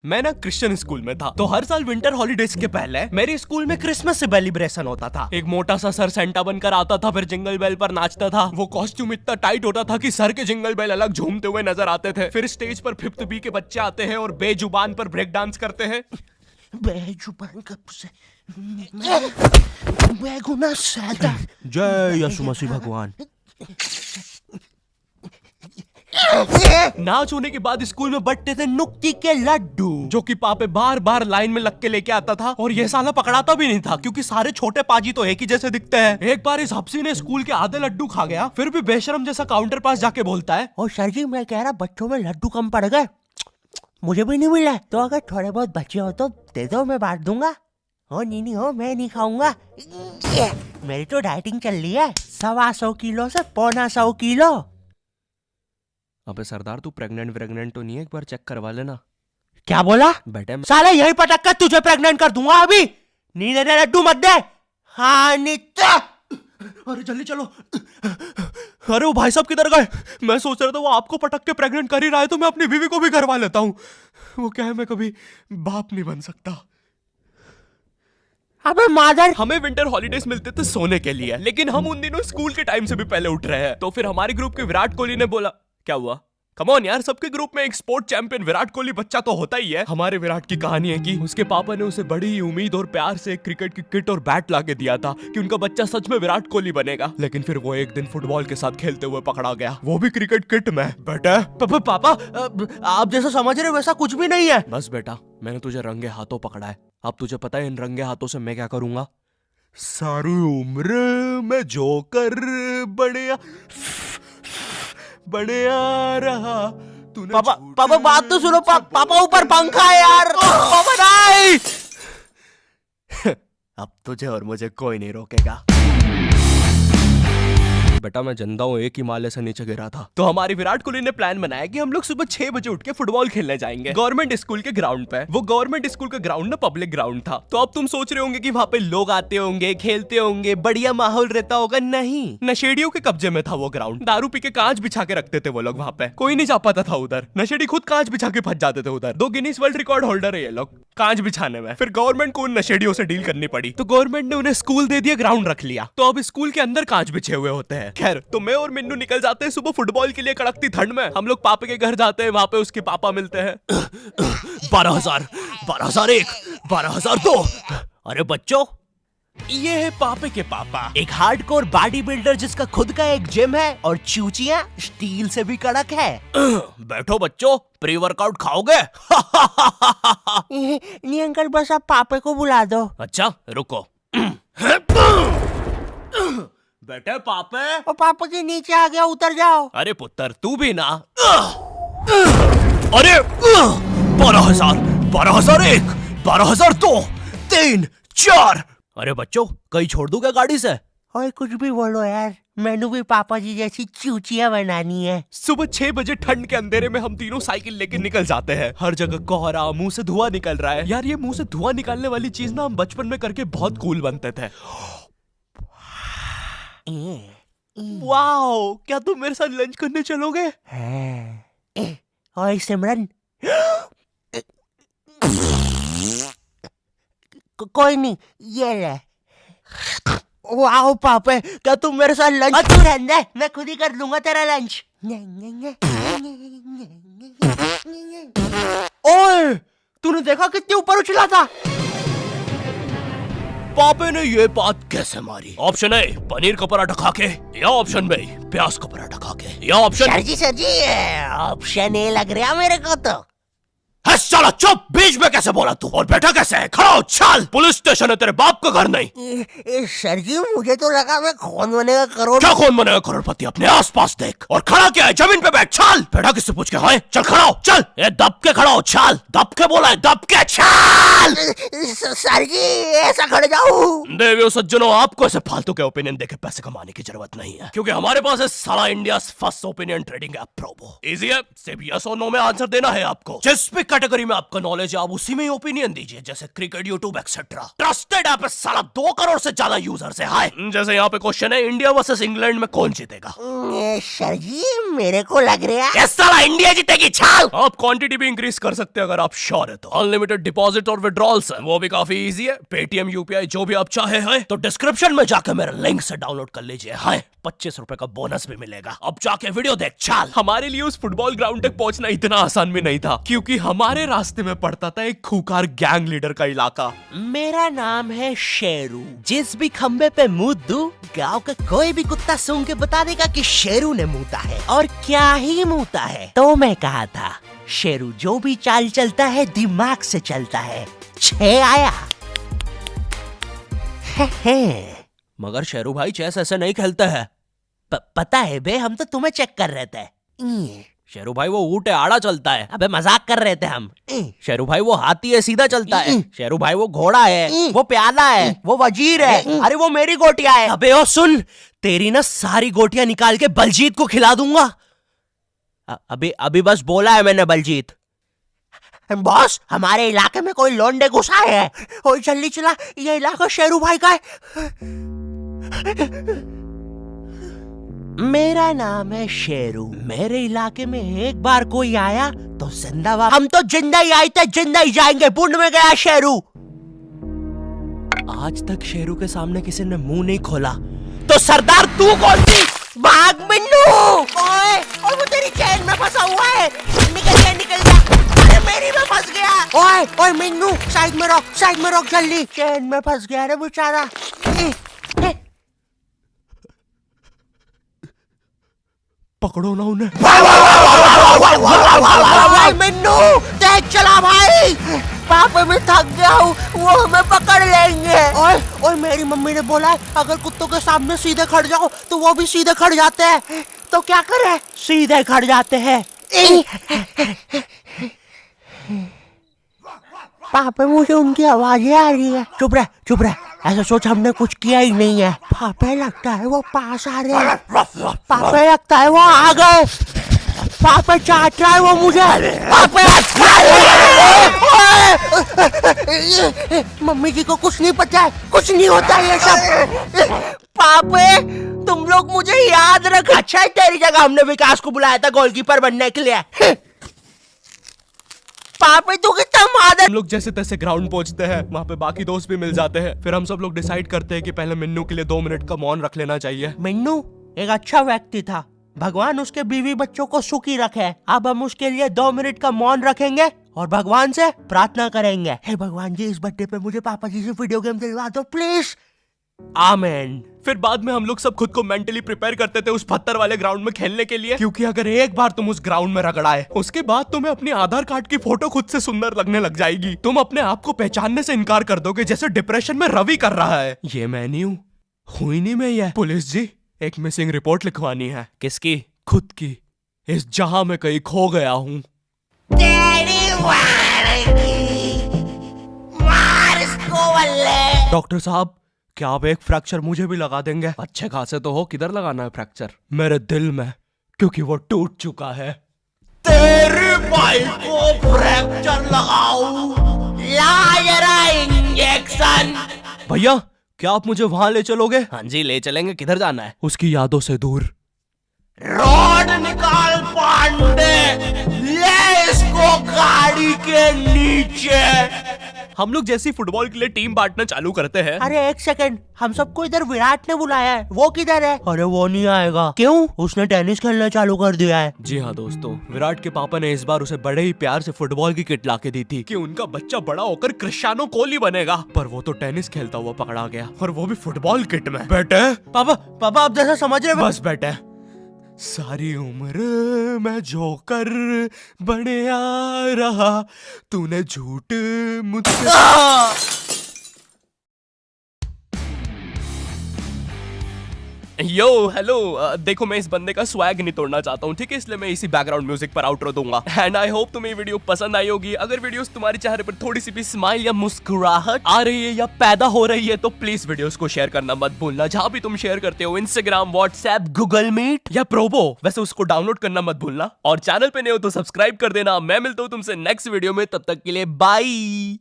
मैं ना Christian school में था, तो हर साल विंटर हॉलीडेज के पहले मेरे स्कूल में क्रिसमस सेलिब्रेशन होता था। एक मोटा सा सर सेंटा बनकर आता था, फिर जिंगल बेल पर नाचता था। वो कॉस्ट्यूम इतना टाइट होता था कि सर के जिंगल बेल अलग झूमते हुए नजर आते थे। फिर स्टेज पर 5th बी के बच्चे आते हैं और बेजुबान पर ब्रेक डांस करते हैं। बेजुबान कब से मैं गुनाह सादा। जय यीशु मसीह भगवान। नाच होने के बाद स्कूल में बंटते थे नुक्ती के लड्डू, जो कि पापे बार बार लाइन में लग के लेके आता था। और ये साला पकड़ाता भी नहीं था, क्योंकि सारे छोटे पाजी तो एक ही जैसे दिखते हैं। एक बार इस हफ्सी ने स्कूल के आधे लड्डू खा गया, फिर भी बेशरम जैसा काउंटर पास जाके बोलता है, और सर जी मैं कह रहा बच्चों में लड्डू कम पड़ गए, मुझे भी नहीं मिला, तो अगर थोड़े बहुत बचे हो तो दे दो, मैं बांट दूंगा। हो नहीं हो मैं नहीं खाऊंगा, मेरी तो डाइटिंग चल रही है, 125 किलो से 1.25 किलो। अबे सरदार तू प्रेग्नेंट तो नहीं है? एक बार चेक करवा लेना। क्या बोला बेटे साले? यही पटक कर तुझे प्रेग्नेंट कर दूंगा अभी। नहीं देने लड्डू मत दे। हाँ नित्या, अरे जल्दी चलो। अरे वो भाई साहब किधर गए? मैं सोच रहा था वो आपको पटक के प्रेग्नेंट कर ही रहा है, तो मैं अपनी बीवी को भी करवा लेता हूँ। वो क्या है, मैं कभी बाप नहीं बन सकता। अबे मादर, हमें विंटर हॉलीडेज मिलते थे सोने के लिए, लेकिन हम उन दिनों स्कूल के टाइम से भी पहले उठ रहे हैं। तो फिर हमारे ग्रुप के विराट कोहली ने बोला, क्या हुआ? कम ऑन यार, सबके ग्रुप में एक स्पोर्ट चैंपियन विराट कोहली बच्चा तो होता ही है। हमारे विराट की कहानी है कि उसके पापा ने उसे बड़ी ही उम्मीद और प्यार से एक क्रिकेट की किट और बैट ला के दिया था कि उनका बच्चा सच में विराट कोहली बनेगा। लेकिन फिर वो एक दिन फुटबॉल के साथ खेलते हुए पकड़ा गया, वो भी क्रिकेट किट में। बेटा पापा आप जैसा समझ रहे वैसा कुछ भी नहीं है। बस बेटा, मैंने तुझे रंगे हाथों पकड़ा है। अब तुझे पता है इन रंगे हाथों से मैं क्या करूंगा? सारी उम्र मैं जोकर बढ़िया रहा। पापा बात तो सुनो। पापा ऊपर पंखा है यार। पापा नहीं। अब तुझे और मुझे कोई नहीं रोकेगा। बेटा मैं जनता हूँ, एक ही माले से नीचे गिरा था। तो हमारी विराट कोहली ने प्लान बनाया कि हम लोग सुबह 6 बजे उठ के फुटबॉल खेलने जाएंगे गवर्नमेंट स्कूल के ग्राउंड पे। वो गवर्नमेंट स्कूल का ग्राउंड ना पब्लिक ग्राउंड था। तो अब तुम सोच रहे होंगे कि वहाँ पे लोग आते होंगे, खेलते होंगे, बढ़िया माहौल रहता होगा। नहीं, नशेड़ियों के कब्जे में था वो ग्राउंड। दारू पी के कांच बिछा के रखते थे वो लोग वहाँ पे, कोई नहीं जा पाता था उधर। नशेड़ी खुद कांच बिछा के फंस जाते थे उधर। 2 गिनीज वर्ल्ड रिकॉर्ड होल्डर है ये लोग कांच बिछाने में। फिर गवर्नमेंट को उन नशेड़ियों से डील करनी पड़ी, तो गवर्नमेंट ने उन्हें स्कूल दे दिया, ग्राउंड रख लिया। तो अब स्कूल के अंदर कांच बिछे हुए होते हैं। खैर, तो मैं और मिन्नू निकल जाते हैं सुबह फुटबॉल के लिए कड़कती ठंड में। हम लोग पापा के घर जाते हैं, वहां पे उसके पापा मिलते हैं। 12,000, 12,001, 12,002। अरे बच्चों, ये है पापे के पापा, एक हार्डकोर बॉडी बिल्डर जिसका खुद का एक जिम है और चूचियां स्टील से भी कड़क है। बैठो बच्चों, प्री वर्कआउट खाओगे? नहीं अंकल, बस आप पापे को बुला दो। अच्छा रुको। बेटे पापे। और पापा के नीचे आ गया, उतर जाओ। अरे पुत्र तू भी ना। अरे 12,000, 12,001, 12,002, 3, 4। अरे बच्चों, कहीं छोड़ दूं क्या गाड़ी से? और कुछ भी बोलो यार, मैंने भी पापा जी जैसी चूचियां बनानी है। सुबह 6 बजे ठंड के अंधेरे में हम तीनों साइकिल लेके निकल जाते हैं। हर जगह कोहरा, मुंह से धुआं निकल रहा है। यार ये मुंह से धुआं निकालने वाली चीज ना हम बचपन में करके बहुत कूल बनते थे। वाओ, क्या तुम मेरे साथ लंच करने चलोगे? और सिमरन कोई नहीं, ये ले। वाओ पापे, क्या तुम मेरे साथ लंच? तू रहने दे, मैं खुद ही कर लूंगा तेरा लंच। ओए, तूने देखा कितने ऊपर उछला था? पापे ने ये बात कैसे मारी? ऑप्शन ए, पनीर का पराठा खा के, या ऑप्शन बी, प्याज का पराठा खा के, या option sir ji option A लग रहा मेरे को तो। साला चुप, बीच में कैसे बोला तू? और बैठा कैसे है? खड़ा हो, चल। पुलिस स्टेशन है, तेरे बाप का घर नहीं। सर जी मुझे तो लगा मैं कौन बनेगा करोड़। क्या कौन बनेगा करोड़पति? अपने आसपास देख। और खड़ा क्या है? जमीन पे बैठ, चल। बैठा किससे पूछ के? हाँ चल खड़ा हो, चल। ए दब के खड़ा हो, चल। दब के बोला है, दब के चल। सर जी ऐसा खड़े जाऊं? देवियों सज्जनों, आपको ऐसे फालतू के ओपिनियन देके पैसे कमाने की जरूरत नहीं है, क्योंकि हमारे पास है साला India first opinion trading app Probo. Easy है, सिर्फ यस और नो में आंसर देना है आपको। जिस भी कैटेगरी में आपका नॉलेज है आप उसी में ही ओपिनियन दीजिए, जैसे cricket, YouTube etcetera. Trusted app है साला, 2 करोड़ से ज्यादा यूजर्स है। हाय, जैसे यहाँ पे क्वेश्चन है, इंडिया वर्सेस इंग्लैंड में कौन जीतेगा? सर जी मेरे को लग रहा है यस साला, इंडिया जीतेगी। छाल। आप क्वांटिटी भी इंक्रीज कर सकते हैं अगर आप श्योर है तो। अनलिमिटेड डिपॉजिट और विड्रॉल्स है, वो भी काफी इजी है। पेटीएम, यूपीआई जो भी आप चाहे है तो डिस्क्रिप्शन में जाकर मेरे लिंक से डाउनलोड कर लीजिए। हाय, 25 रुपए का बोनस भी मिलेगा। अब जाके वीडियो देख। चाल। हमारे लिए उस फुटबॉल ग्राउंड तक पहुंचना इतना आसान भी नहीं था, क्योंकि हमारे रास्ते में पड़ता था एक खूंखार गैंग लीडर का इलाका। मेरा नाम है शेरू। जिस भी खंबे पे मुंह दूं, गांव का कोई भी कुत्ता सूंघ के बता देगा कि शेरू ने मुंता है, और क्या ही मुंता है। तो मैं कहा था, शेरू जो भी चाल चलता है दिमाग से चलता है। 6 आया। मगर शेरू भाई चेस ऐसे नहीं खेलते हैं। पता है बे, हम तो तुम्हें चेक कर रहे थे। शेरू भाई वो ऊँट है, आड़ा चलता है। अबे मजाक कर रहे थे हम। शेरू भाई वो हाथी है, सीधा चलता है। शेरू भाई वो घोड़ा है, वो प्यादा है, वो वजीर है। अरे वो मेरी गोटियां है। अबे ओ सुन, तेरी ना सारी गोटियां निकाल के बलजीत को खिला दूंगा। अभी बस बोला है मैंने बलजीत। बॉस, हमारे इलाके में कोई लौंडे घुसा है। ओए जल्दी चला, ये इलाका शेरू भाई का है। मेरा नाम है शेरू। मेरे इलाके में एक बार कोई आया तो जिंदाबाद। हम तो जिंदा ही आए थे, जिंदा ही जाएंगे। बुंड में गया शेरू। आज तक शेरू के सामने किसी ने मुंह नहीं खोला। तो सरदार तू कौन सी? भाग मिन्नू। ओए वो तेरी चैन में फंसा हुआ है। निकल जा। अरे मेरी में फंस गया। ओए मिन्नू, साइड में रोक जल्दी। चैन में फंस गया रे बेचारा। पकड़ो ना उन्हें। मिन्नू तेज चला भाई, पापा मैं थक गया हूँ, वो हमें पकड़ लेंगे। ओए मेरी मम्मी ने बोला है अगर कुत्तों के सामने सीधे खड़ जाओ तो वो भी सीधे खड़ जाते हैं। तो क्या करें? सीधे खड़ जाते हैं। पापा मुझे उनकी आवाजें आ रही है। चुप रह, ऐसा सोच हमने कुछ किया ही नहीं है। पापा लगता है वो पास आ रहे हैं। पापा लगता है वो आ गए। पापा चाट रहा है वो मुझे। मम्मी जी को कुछ नहीं पता है, कुछ नहीं होता ये सब। पापे तुम लोग मुझे याद रख। अच्छा है तेरी जगह हमने विकास को बुलाया था गोलकीपर बनने के लिए। पापे तू कितना मादर। हम लोग जैसे तैसे ग्राउंड पहुंचते हैं, वहाँ पे बाकी दोस्त भी मिल जाते हैं। फिर हम सब लोग डिसाइड करते हैं कि पहले मिन्नू के लिए 2 मिनट का मौन रख लेना चाहिए। मिन्नू एक अच्छा व्यक्ति था, भगवान उसके बीवी बच्चों को सुखी रखे। अब हम उसके लिए 2 मिनट का मौन रखेंगे और भगवान से प्रार्थना करेंगे। हे भगवान जी, इस बर्थडे पे मुझे पापा जी से वीडियो गेम दिलवा दो प्लीज। आमेन। फिर बाद में हम लोग सब खुद को मेंटली प्रिपेयर करते थे उस पत्थर वाले ग्राउंड में खेलने के लिए, क्योंकि अगर एक बार तुम उस ग्राउंड में रगड़ाए, उसके बाद तुम्हें अपनी आधार कार्ड की फोटो खुद से सुंदर लगने लग जाएगी। तुम अपने आप को पहचानने से इनकार कर दोगे, जैसे डिप्रेशन में रवि कर रहा है। ये मैं नहीं हूँ, हुई नहीं मैं ये। पुलिस जी, एक मिसिंग रिपोर्ट लिखवानी है। किसकी? खुद की। इस जहां में कहीं खो गया हूँ। डॉक्टर साहब, क्या आप एक फ्रैक्चर मुझे भी लगा देंगे? अच्छे खासे तो हो, किधर लगाना है फ्रैक्चर? मेरे दिल में, क्योंकि वो टूट चुका है। तेरे भाई को फ्रैक्चर लगाऊं? ला जरा इंजेक्शन। भैया, क्या आप मुझे वहां ले चलोगे? हाँ जी ले चलेंगे। किधर जाना है? उसकी यादों से दूर। रोड निकाल पांडे, ले इसको गाड़ी के नीचे। हम लोग जैसी फुटबॉल के लिए टीम बांटना चालू करते हैं। अरे एक सेकंड, हम सबको इधर विराट ने बुलाया है, वो किधर है? अरे वो नहीं आएगा। क्यों? उसने टेनिस खेलना चालू कर दिया है। जी हाँ दोस्तों, विराट के पापा ने इस बार उसे बड़े ही प्यार से फुटबॉल की किट लाके दी थी कि उनका बच्चा बड़ा होकर क्रिस्टियानो कोहली बनेगा। पर वो तो टेनिस खेलता हुआ पकड़ा गया, और वो भी फुटबॉल किट में। बेटे, पापा आप जैसा समझ रहे। बस बेटे, सारी उम्र मैं जोकर बने आ रहा, तूने झूठ मुझसे। यो हेलो, देखो मैं इस बंदे का स्वैग नहीं तोड़ना चाहता हूँ, ठीक है, इसलिए मैं इसी बैकग्राउंड म्यूजिक पर आउटरो दूंगा। एंड आई होप तुम्हें वीडियो पसंद आई होगी। अगर वीडियोस तुम्हारे चेहरे पर थोड़ी सी भी स्माइल या मुस्कुराहट आ रही है या पैदा हो रही है तो प्लीज वीडियोस को शेयर करना मत भूलना। जहां भी तुम शेयर करते हो, इंस्टाग्राम, व्हाट्सएप, गूगल मीट या प्रोबो, वैसे उसको डाउनलोड करना मत भूलना। और चैनल पे नए हो तो सब्सक्राइब कर देना। मैं मिलता हूँ तुमसे नेक्स्ट वीडियो में, तब तक के लिए बाय।